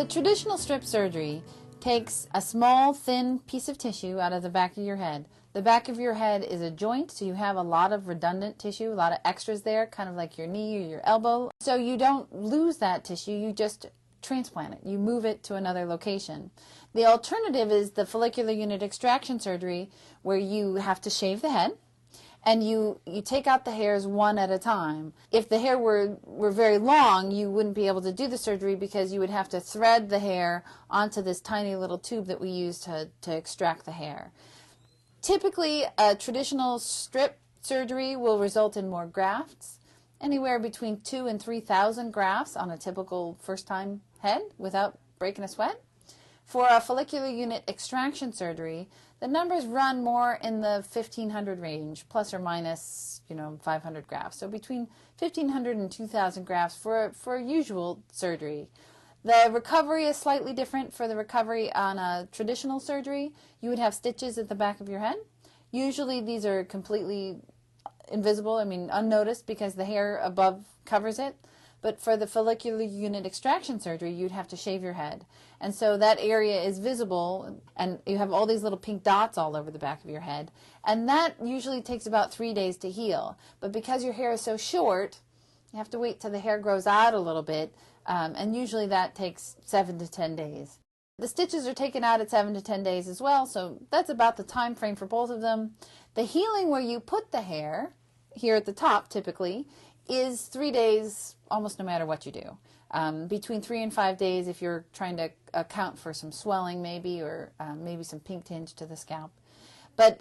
The traditional strip surgery takes a small, thin piece of tissue out of the back of your head. The back of your head is a joint, so you have a lot of redundant tissue, a lot of extras there, kind of like your knee or your elbow. So you don't lose that tissue, you just transplant it. You move it to another location. The alternative is the follicular unit extraction surgery, where you have to shave the head, and you take out the hairs one at a time. If the hair were very long, you wouldn't be able to do the surgery because you would have to thread the hair onto this tiny little tube that we use to extract the hair. Typically, a traditional strip surgery will result in more grafts, anywhere between 2,000 and 3,000 grafts on a typical first-time head without breaking a sweat. For a follicular unit extraction surgery, the numbers run more in the 1,500 range, plus or minus, 500 grafts. So between 1,500 and 2,000 grafts for a usual surgery. The recovery is slightly different. For the recovery on a traditional surgery, you would have stitches at the back of your head. Usually these are completely invisible, unnoticed, because the hair above covers it. But for the follicular unit extraction surgery, you'd have to shave your head. And so that area is visible, and you have all these little pink dots all over the back of your head. And that usually takes about 3 days to heal. But because your hair is so short, you have to wait till the hair grows out a little bit, and usually that takes 7 to 10 days. The stitches are taken out at 7 to 10 days as well, so that's about the time frame for both of them. The healing where you put the hair, here at the top typically, is 3 days almost no matter what you do. Between 3 and 5 days if you're trying to account for some swelling maybe, or maybe some pink tinge to the scalp. But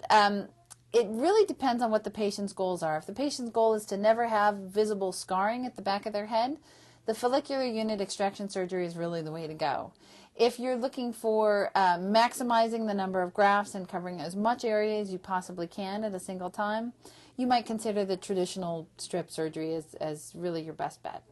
it really depends on what the patient's goals are. If the patient's goal is to never have visible scarring at the back of their head, the follicular unit extraction surgery is really the way to go. If you're looking for maximizing the number of grafts and covering as much area as you possibly can at a single time, you might consider the traditional strip surgery as really your best bet.